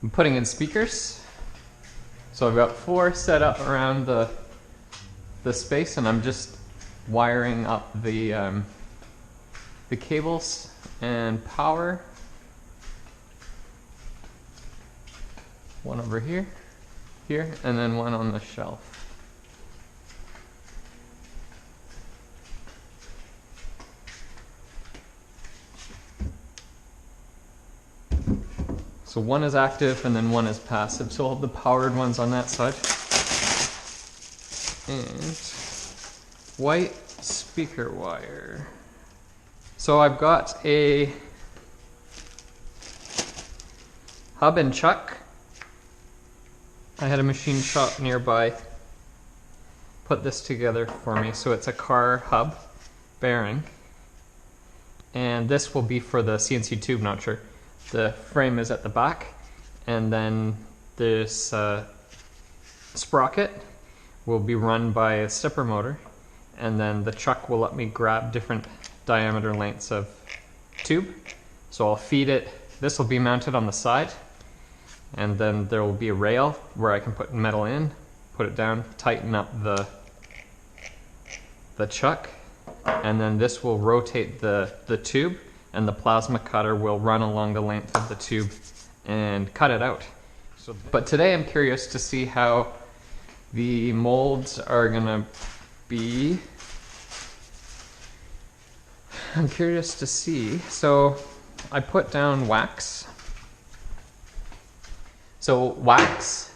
I'm putting in speakers. So I've got 4 set up around the space, and I'm just wiring up the cables and power. One over here, and then one on the shelf. So one is active and then one is passive. So I'll have the powered ones on that side. And white speaker wire. So I've got a hub and chuck. I had a machine shop nearby put this together for me. So it's a car hub bearing. And this will be for the CNC tube notcher. The frame is at the back, and then this sprocket will be run by a stepper motor, and then the chuck will let me grab different diameter lengths of tube. So I'll feed it. This will be mounted on the side, and then there will be a rail where I can put metal in, put it down, tighten up the chuck, and then this will rotate the tube, and the plasma cutter will run along the length of the tube and cut it out. But today I'm curious to see how the molds are gonna be. I'm curious to see. So I put down wax. So wax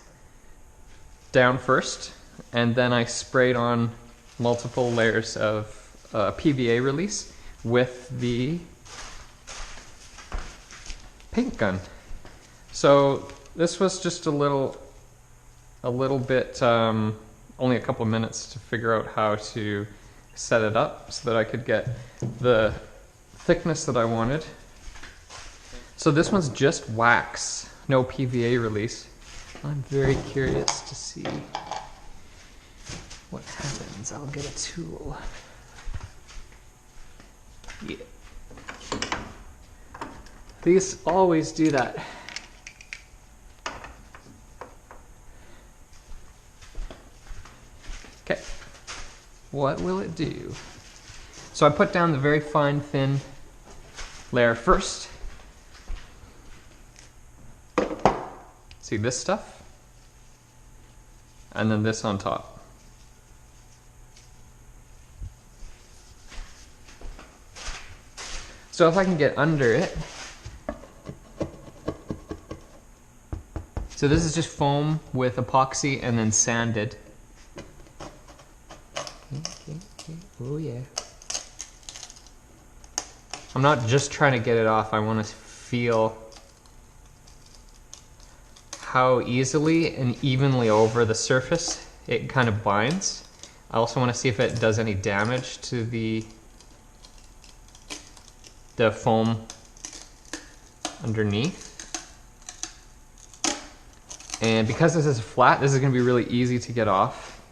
down first, and then I sprayed on multiple layers of PVA release with the paint gun. So this was just a little bit, only a couple of minutes to figure out how to set it up so that I could get the thickness that I wanted. So this one's just wax, no PVA release. I'm very curious to see what happens. I'll get a tool. Yeah. These always do that. Okay, what will it do? So I put down the very fine, thin layer first. See this stuff? And then this on top. So if I can get under it, so this is just foam with epoxy and then sanded. Okay. Oh yeah. I'm not just trying to get it off, I want to feel how easily and evenly over the surface it kind of binds. I also want to see if it does any damage to the foam underneath. And because this is flat, this is going to be really easy to get off.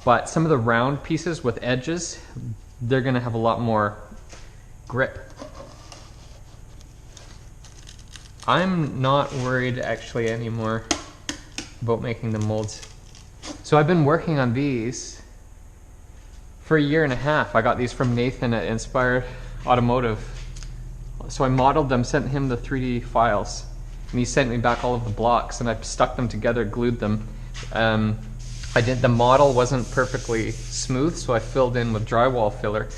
But some of the round pieces with edges, they're going to have a lot more grip. I'm not worried actually anymore about making the molds. So I've been working on these for 1.5 years. I got these from Nathan at Inspired Automotive. So I modeled them, sent him the 3D files. And he sent me back all of the blocks, and I stuck them together, glued them. The model wasn't perfectly smooth, so I filled in with drywall filler,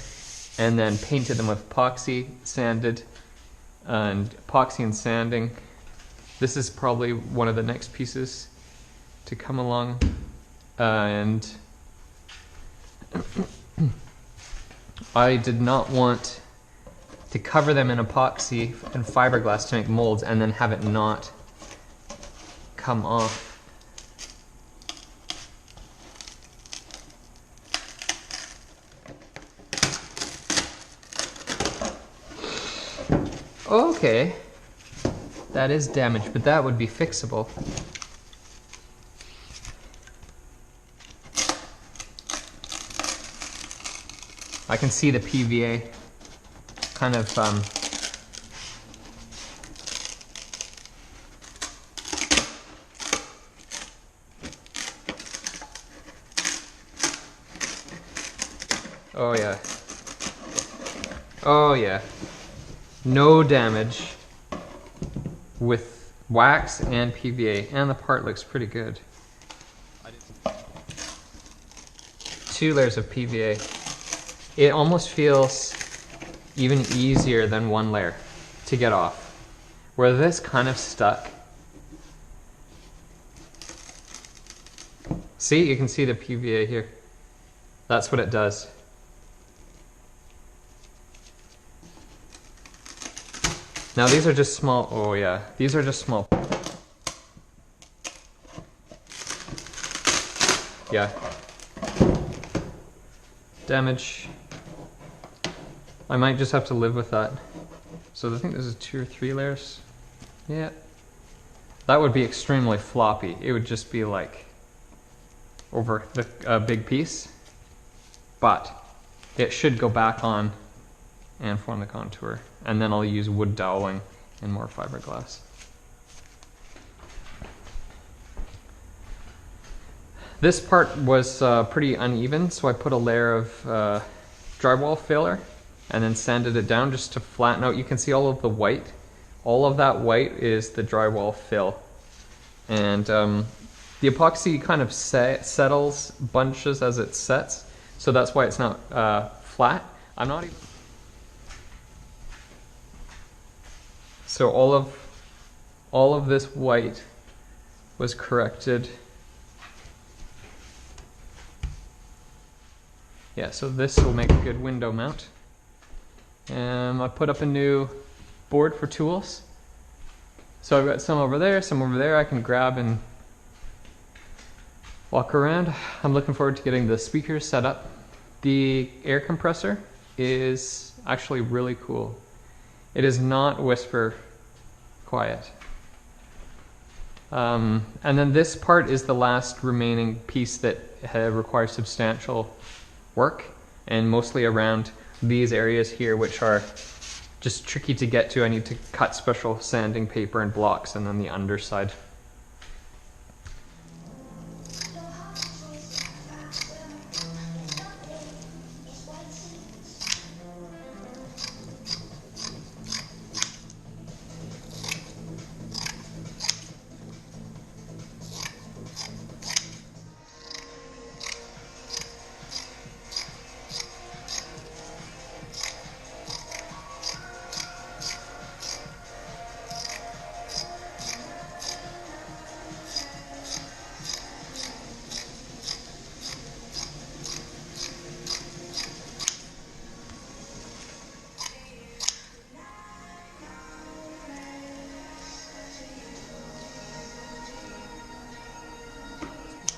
and then painted them with epoxy, sanded, and epoxy and sanding. This is probably one of the next pieces to come along, and I did not want to cover them in epoxy and fiberglass to make molds and then have it not come off. Okay, that is damaged, but that would be fixable. I can see the PVA kind of Oh yeah. Oh yeah. No damage with wax and PVA, and the part looks pretty good. 2 layers of PVA. It almost feels even easier than 1 layer to get off. Where this kind of stuck. See, you can see the PVA here. That's what it does. Now these are just small, oh yeah, these are just small. Yeah. Damage. I might just have to live with that. So I think this is 2 or 3 layers. Yeah. That would be extremely floppy. It would just be like over a big piece. But it should go back on and form the contour. And then I'll use wood doweling and more fiberglass. This part was pretty uneven, so I put a layer of drywall filler and then sanded it down just to flatten out. You can see all of the white. All of that white is the drywall fill. And the epoxy kind of settles, bunches as it sets, so that's why it's not flat. I'm not even... So all of this white was corrected. Yeah, so this will make a good window mount. I put up a new board for tools. So I've got some over there I can grab and walk around. I'm looking forward to getting the speakers set up. The air compressor is actually really cool. It is not whisper quiet. And then this part is the last remaining piece that requires substantial work, and mostly around these areas here, which are just tricky to get to. I need to cut special sanding paper and blocks, and then the underside.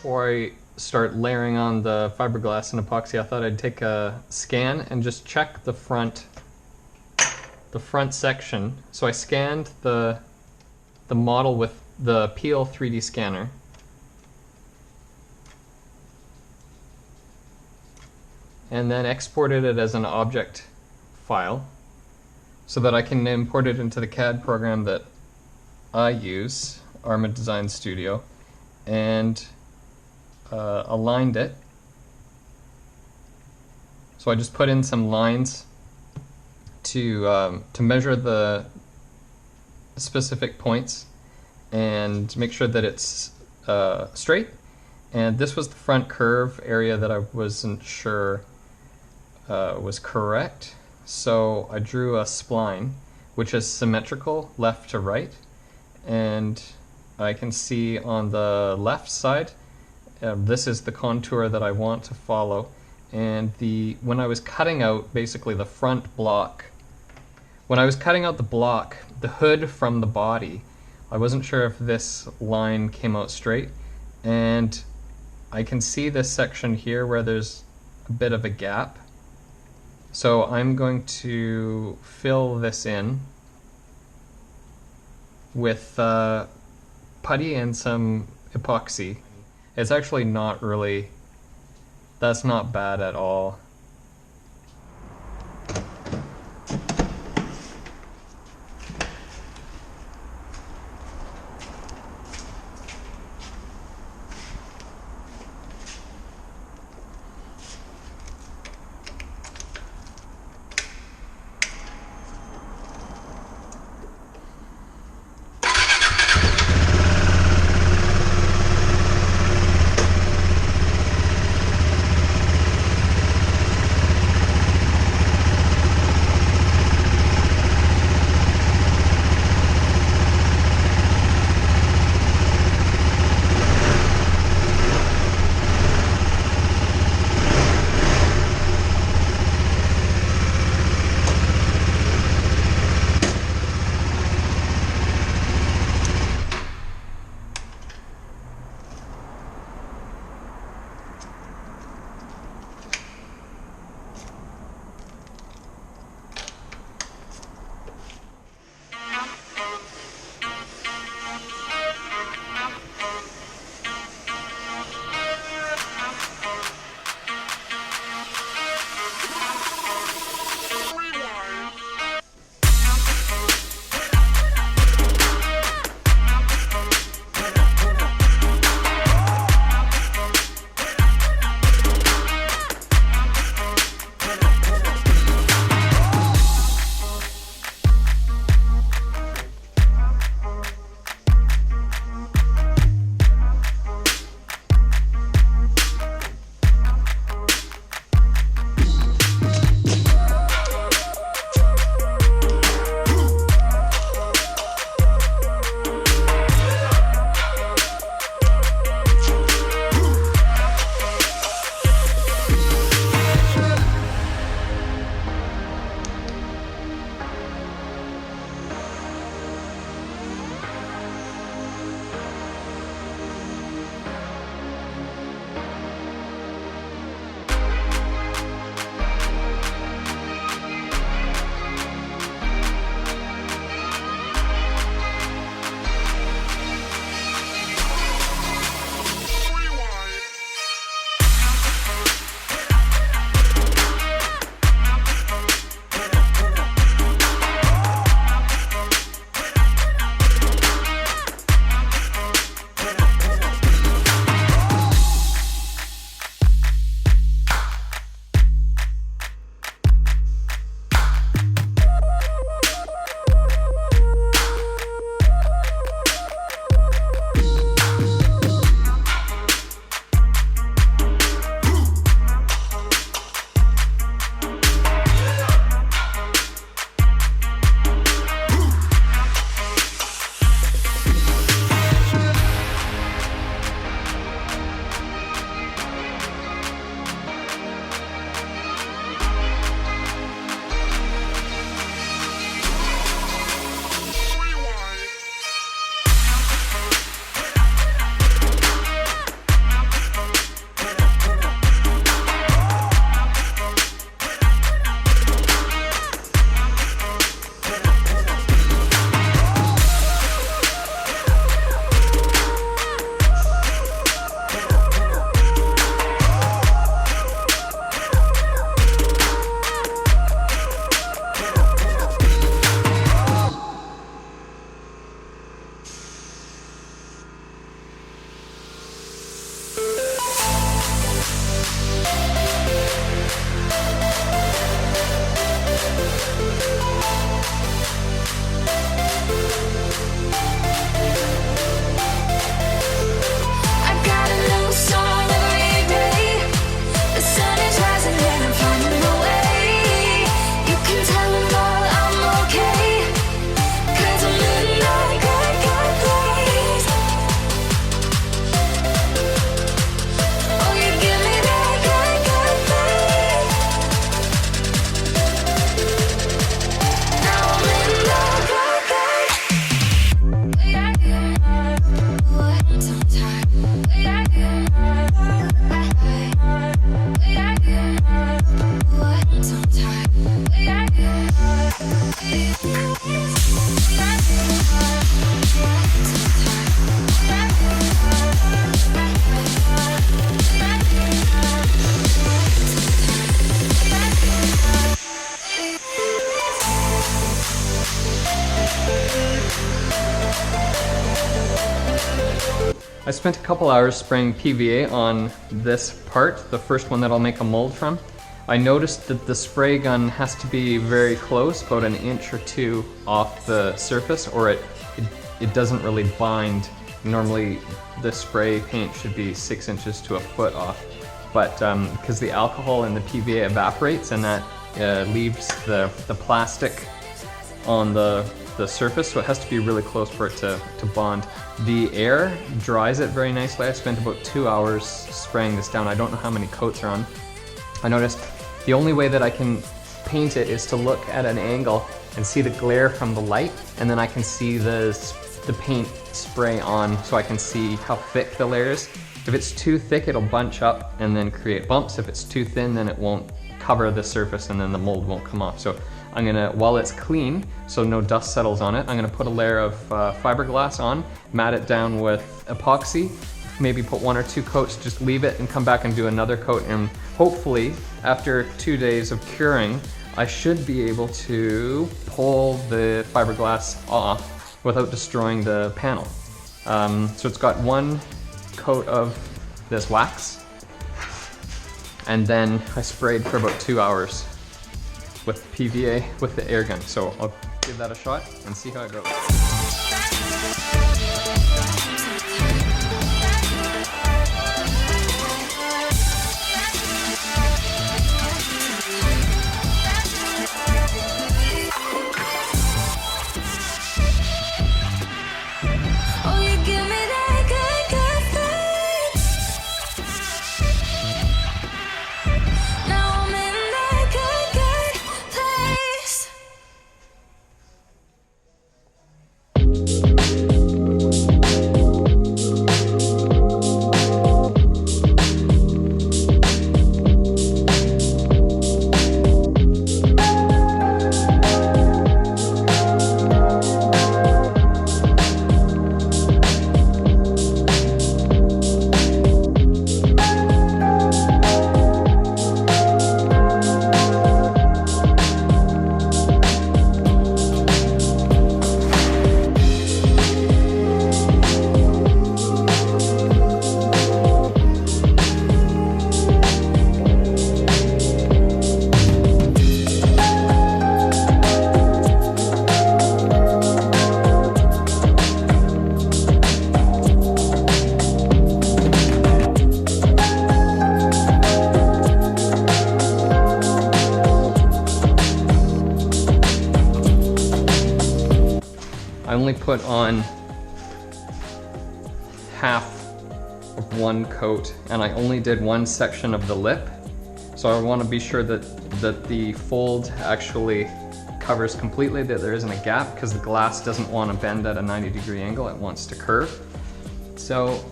Before I start layering on the fiberglass and epoxy, I thought I'd take a scan and just check the front section. So I scanned the model with the Peel 3D scanner. And then exported it as an object file so that I can import it into the CAD program that I use, Arma Design Studio, and aligned it. So I just put in some lines to measure the specific points and make sure that it's straight. And this was the front curve area that I wasn't sure was correct. So I drew a spline which is symmetrical left to right, and I can see on the left side this is the contour that I want to follow. And when I was cutting out basically the front block, when I was cutting out the block, the hood from the body, I wasn't sure if this line came out straight, and I can see this section here where there's a bit of a gap. So I'm going to fill this in with putty and some epoxy. It's actually not really, that's not bad at all. I spent a couple hours spraying PVA on this part, the first one that I'll make a mold from. I noticed that the spray gun has to be very close, about an inch or two off the surface, or it doesn't really bind. Normally the spray paint should be 6 inches to a foot off, but because the alcohol in the PVA evaporates and that leaves the plastic on the surface, so it has to be really close for it to bond. The air dries it very nicely. I spent about 2 hours spraying this down. I don't know how many coats are on. I noticed the only way that I can paint it is to look at an angle and see the glare from the light, and then I can see the paint spray on, so I can see how thick the layer is. If it's too thick, it'll bunch up and then create bumps. If it's too thin, then it won't cover the surface and then the mold won't come off. So I'm gonna, while it's clean, so no dust settles on it, I'm gonna put a layer of fiberglass on, mat it down with epoxy, maybe put 1 or 2 coats, just leave it and come back and do another coat, and hopefully after 2 days of curing, I should be able to pull the fiberglass off without destroying the panel. So it's got 1 coat of this wax, and then I sprayed for about 2 hours with PVA with the air gun. So I'll give that a shot and see how it goes. I only put on half of 1 coat, and I only did 1 section of the lip. So I want to be sure that the fold actually covers completely, that there isn't a gap, because the glass doesn't want to bend at a 90-degree angle, it wants to curve. So,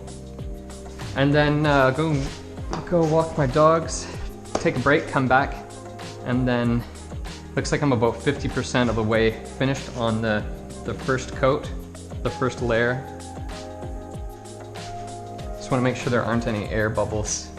and then go walk my dogs, take a break, come back, and then looks like I'm about 50% of the way finished on the first coat, the first layer. Just want to make sure there aren't any air bubbles.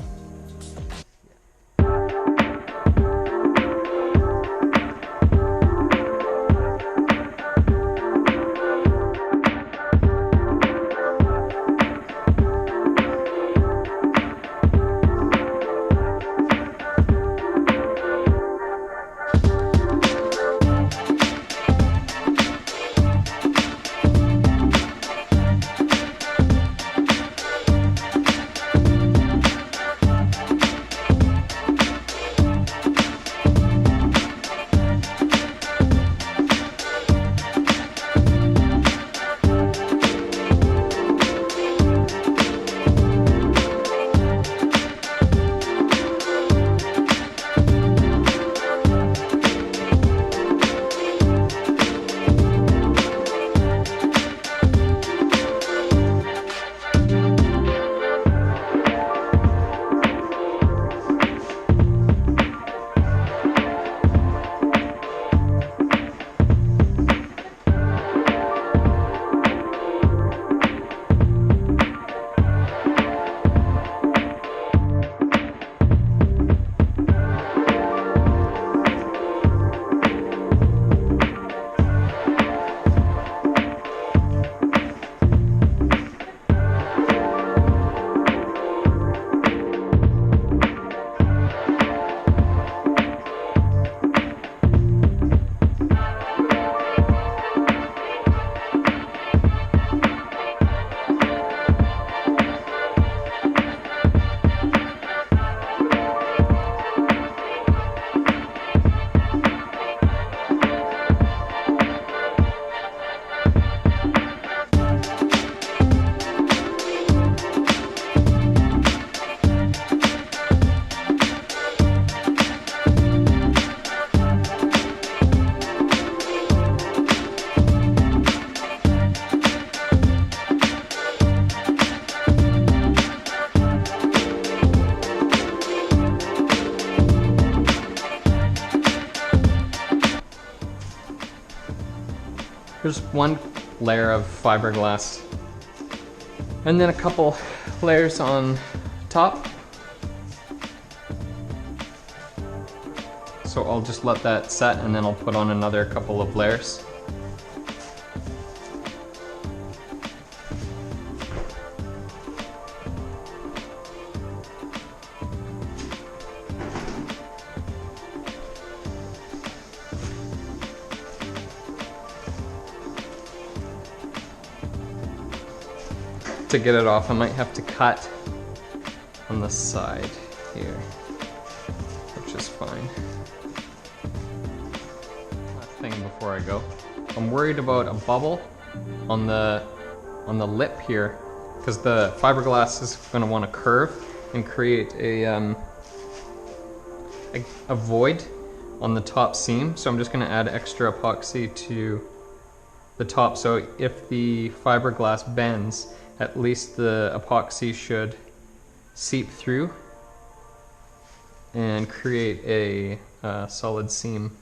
Here's one layer of fiberglass. And then a couple layers on top. So I'll just let that set and then I'll put on another couple of layers. To get it off, I might have to cut on the side here, which is fine. Last thing before I go, I'm worried about a bubble on the lip here, because the fiberglass is going to want to curve and create a void on the top seam. So I'm just going to add extra epoxy to the top, so if the fiberglass bends, at least the epoxy should seep through and create a solid seam.